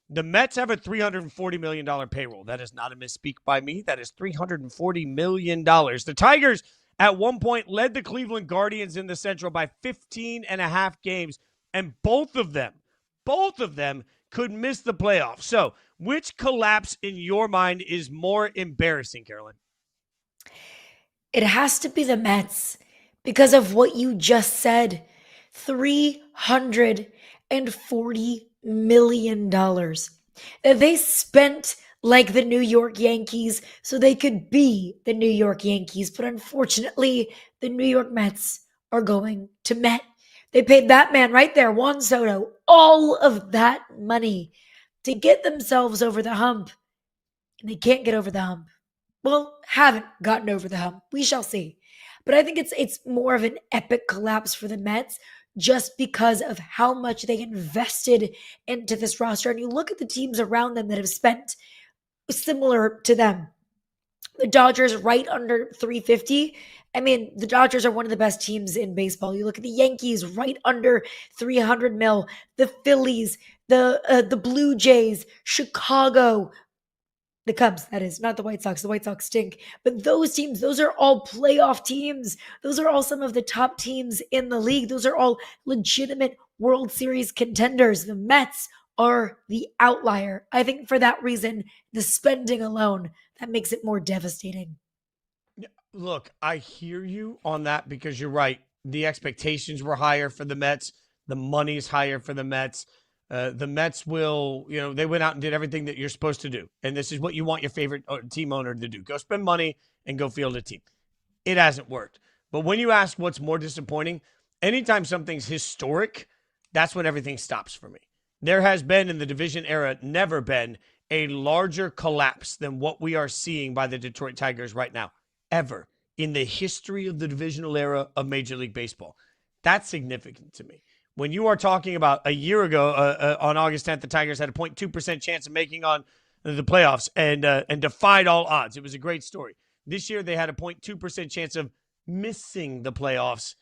The Mets have a $340 million payroll. That is not a misspeak by me. That is $340 million. The Tigers at one point led the Cleveland Guardians in the Central by 15 and a half games, and both of them could miss the playoffs. So, which collapse in your mind is more embarrassing, Carolyn? It has to be the Mets because of what you just said. $340 million that they spent like the New York Yankees so they could be the New York Yankees. But unfortunately, the New York Mets are going to Met. They paid that man right there, Juan Soto, all of that money to get themselves over the hump. And they can't get over the hump. Well, haven't gotten over the hump. We shall see. But I think it's more of an epic collapse for the Mets just because of how much they invested into this roster. And you look at the teams around them that have spent similar to them. The Dodgers right under 350. I mean, the Dodgers are one of the best teams in baseball. You look at the Yankees right under 300 mil, the Phillies, the Blue Jays, Chicago, the Cubs, that is, not the White Sox. The White Sox stink. But those teams, those are all playoff teams. Those are all some of the top teams in the league. Those are all legitimate World Series contenders. The Mets are the outlier. I think for that reason, the spending alone, that makes it more devastating. Look, I hear you on that because you're right. The expectations were higher for the Mets. The money's higher for the Mets. The Mets will, they went out and did everything that you're supposed to do. And this is what you want your favorite team owner to do. Go spend money and go field a team. It hasn't worked. But when you ask what's more disappointing, anytime something's historic, that's when everything stops for me. There has been in the division era, never been a larger collapse than what we are seeing by the Detroit Tigers right now, ever in the history of the divisional era of Major League Baseball. That's significant to me. When you are talking about a year ago on August 10th, the Tigers had a 0.2% chance of making on the playoffs and defied all odds. It was a great story. This year, they had a 0.2% chance of missing the playoffs,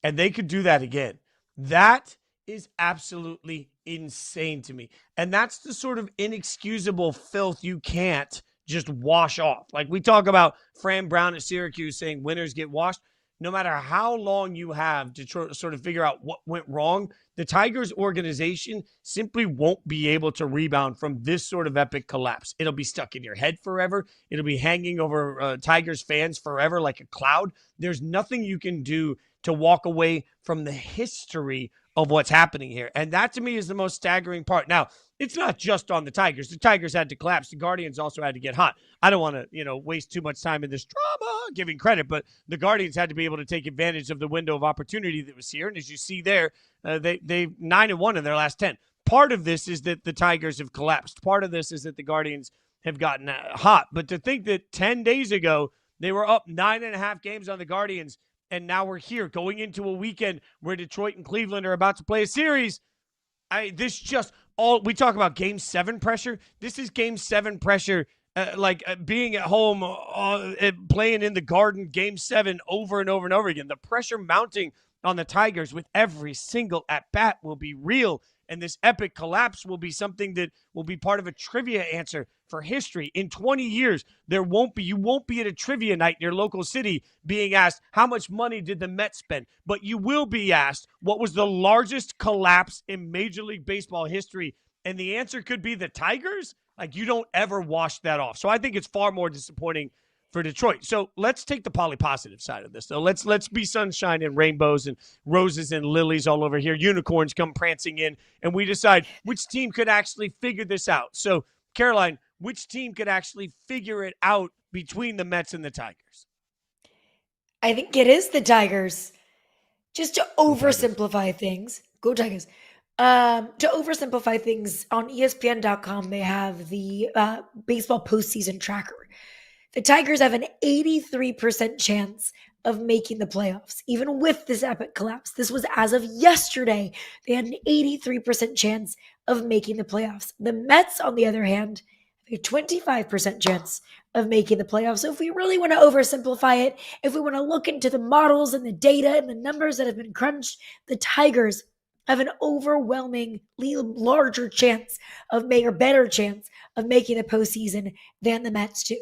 and they could do that again. That is absolutely insane to me. And that's the sort of inexcusable filth you can't just wash off. Like we talk about Fran Brown at Syracuse saying winners get washed. No matter how long you have to sort of figure out what went wrong, the Tigers organization simply won't be able to rebound from this sort of epic collapse. It'll be stuck in your head forever. It'll be hanging over Tigers fans forever like a cloud. There's nothing you can do to walk away from the history of what's happening here. And that to me is the most staggering part. Now, it's not just on the Tigers. The Tigers had to collapse. The Guardians also had to get hot. I don't want to, waste too much time in this drama giving credit, but the Guardians had to be able to take advantage of the window of opportunity that was here. And as you see there, they 9-1 in their last 10. Part of this is that the Tigers have collapsed. Part of this is that the Guardians have gotten hot. But to think that 10 days ago, they were up 9.5 games on the Guardians, and now we're here going into a weekend where Detroit and Cleveland are about to play a series. We talk about game 7 pressure. This is game 7 pressure, being at home, playing in the Garden, game 7 over and over and over again. The pressure mounting on the Tigers with every single at-bat will be real. And this epic collapse will be something that will be part of a trivia answer for history. In 20 years, you won't be at a trivia night in your local city being asked, how much money did the Mets spend? But you will be asked, what was the largest collapse in Major League Baseball history? And the answer could be the Tigers. Like, you don't ever wash that off. So I think it's far more disappointing for Detroit. So let's take the poly-positive side of this. So let's be sunshine and rainbows and roses and lilies all over here. Unicorns come prancing in, and we decide which team could actually figure this out. So, Caroline, which team could actually figure it out between the Mets and the Tigers? I think it is the Tigers. Just to Go Tigers. oversimplify things, go Tigers. To oversimplify things, on ESPN.com, they have the baseball postseason tracker. The Tigers have an 83% chance of making the playoffs, even with this epic collapse. This was as of yesterday. They had an 83% chance of making the playoffs. The Mets, on the other hand, have a 25% chance of making the playoffs. So if we really want to oversimplify it, if we want to look into the models and the data and the numbers that have been crunched, the Tigers have an overwhelmingly larger chance of making, or better chance of making the postseason than the Mets do.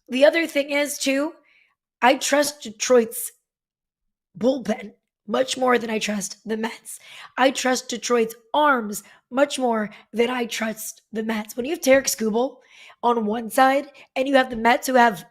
The other thing is, too, I trust Detroit's bullpen much more than I trust the Mets. I trust Detroit's arms much more than I trust the Mets. When you have Tarek Skubal on one side and you have the Mets who have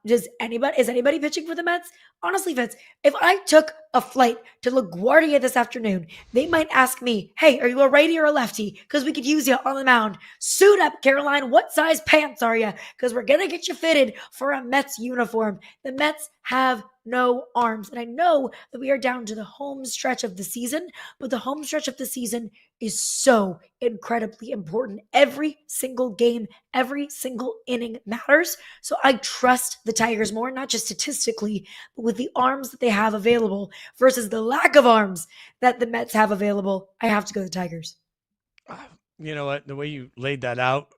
is anybody pitching for the Mets? Honestly, Fitz, if I took a flight to LaGuardia this afternoon, they might ask me, hey, are you a righty or a lefty? Because we could use you on the mound. Suit up, Caroline. What size pants are you? Because we're going to get you fitted for a Mets uniform. The Mets have no arms. And I know that we are down to the home stretch of the season, but the home stretch of the season is so incredibly important. Every single game, every single inning matters. So I trust the Tigers more, not just statistically, but with the arms that they have available versus the lack of arms that the Mets have available. I have to go the Tigers. You know what? The way you laid that out,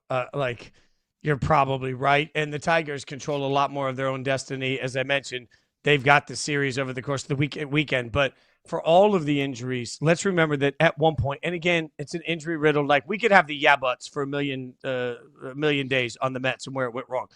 you're probably right. And the Tigers control a lot more of their own destiny. As I mentioned, they've got the series over the course of the weekend. But for all of the injuries, let's remember that at one point, and again, it's an injury riddled. Like we could have the butts for a million days on the Mets and where it went wrong.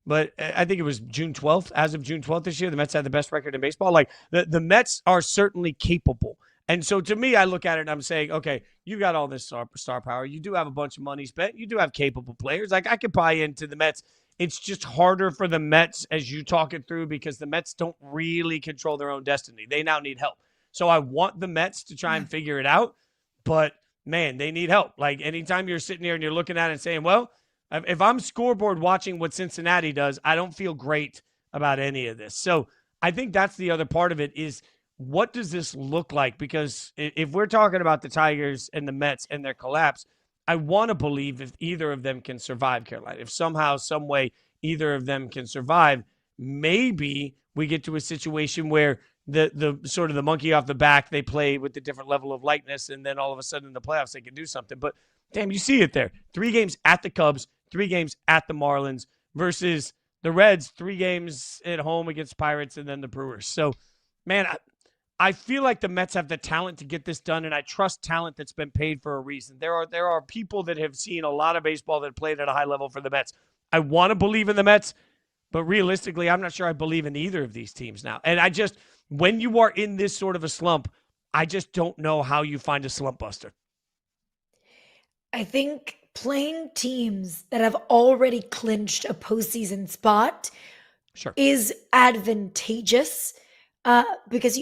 But I think it was June 12th. As of June 12th this year, the Mets had the best record in baseball. Like the Mets are certainly capable. And so to me, I look at it and I'm saying, okay, you got all this star power. You do have a bunch of money spent. You do have capable players. Like I could buy into the Mets. It's just harder for the Mets as you talk it through because the Mets don't really control their own destiny. They now need help. So I want the Mets to try and figure it out. But, man, they need help. Like anytime you're sitting here and you're looking at it and saying, well, if I'm scoreboard watching what Cincinnati does, I don't feel great about any of this. So I think that's the other part of it is what does this look like? Because if we're talking about the Tigers and the Mets and their collapse, I want to believe if either of them can survive, Carolina. If somehow, some way, either of them can survive, maybe we get to a situation where the sort of the monkey off the back, they play with a different level of lightness, and then all of a sudden in the playoffs they can do something. But, damn, you see it there. 3 games at the Cubs, 3 games at the Marlins versus the Reds, 3 games at home against Pirates and then the Brewers. So, man, I feel like the Mets have the talent to get this done, and I trust talent that's been paid for a reason. There are people that have seen a lot of baseball that played at a high level for the Mets. I want to believe in the Mets, but realistically, I'm not sure I believe in either of these teams now. And when you are in this sort of a slump, I just don't know how you find a slump buster. I think playing teams that have already clinched a postseason spot is advantageous. Because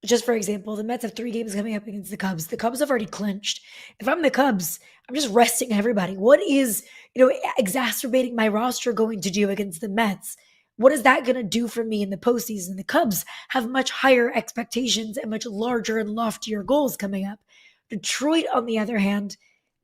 just for example, the Mets have 3 games coming up against the Cubs. The Cubs have already clinched. If I'm the Cubs, I'm just resting everybody. What is, exacerbating my roster going to do against the Mets? What is that going to do for me in the postseason? The Cubs have much higher expectations and much larger and loftier goals coming up. Detroit, on the other hand,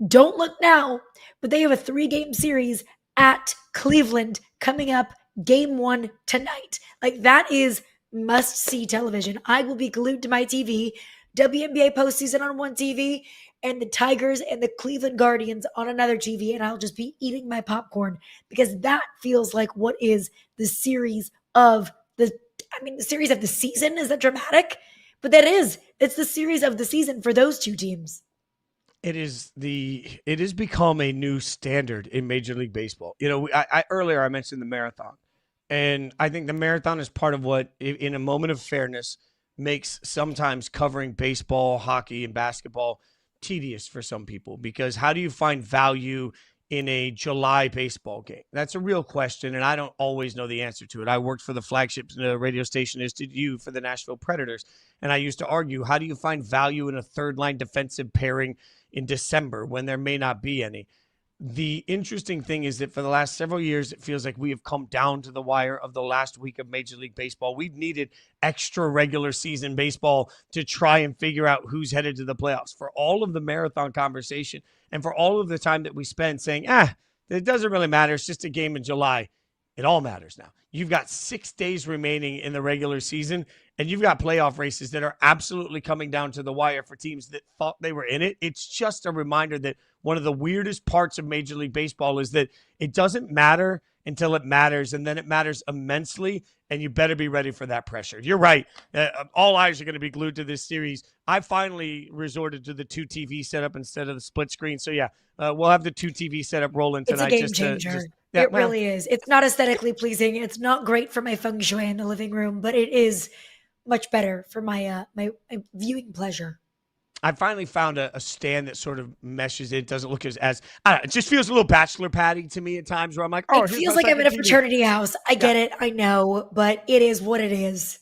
don't look now, but they have a 3-game series at Cleveland coming up, game 1 tonight. Like that is must-see television. I will be glued to my TV, WNBA postseason on one TV, and the Tigers and the Cleveland Guardians on another TV, and I'll just be eating my popcorn because that feels like what is the series of the series of the season. Is that dramatic? But it's the series of the season for those 2 teams. It has become a new standard in Major League Baseball. Earlier I mentioned the marathon. And I think the marathon is part of what, in a moment of fairness, makes sometimes covering baseball, hockey, and basketball tedious for some people. Because how do you find value in a July baseball game? That's a real question, and I don't always know the answer to it. I worked for the flagship radio station, as did you, for the Nashville Predators. And I used to argue, how do you find value in a third-line defensive pairing in December when there may not be any? The interesting thing is that for the last several years, it feels like we have come down to the wire of the last week of Major League Baseball. We've needed extra regular season baseball to try and figure out who's headed to the playoffs. For all of the marathon conversation and for all of the time that we spend saying, it doesn't really matter. It's just a game in July. It all matters now. You've got 6 days remaining in the regular season, and you've got playoff races that are absolutely coming down to the wire for teams that thought they were in it. It's just a reminder that one of the weirdest parts of Major League Baseball is that it doesn't matter until it matters, and then it matters immensely, and you better be ready for that pressure. You're right. All eyes are going to be glued to this series. I finally resorted to the 2 TV setup instead of the split screen. So, yeah, we'll have the 2 TV setup rolling tonight. It's a game changer. It really is. It's not aesthetically pleasing. It's not great for my feng shui in the living room, but it is much better for my my viewing pleasure. I finally found a stand that sort of meshes. It doesn't look as I don't know, it just feels a little bachelor patty to me at times where I'm like, oh, it feels like I'm in a fraternity house. I get it. I know, but it is what it is.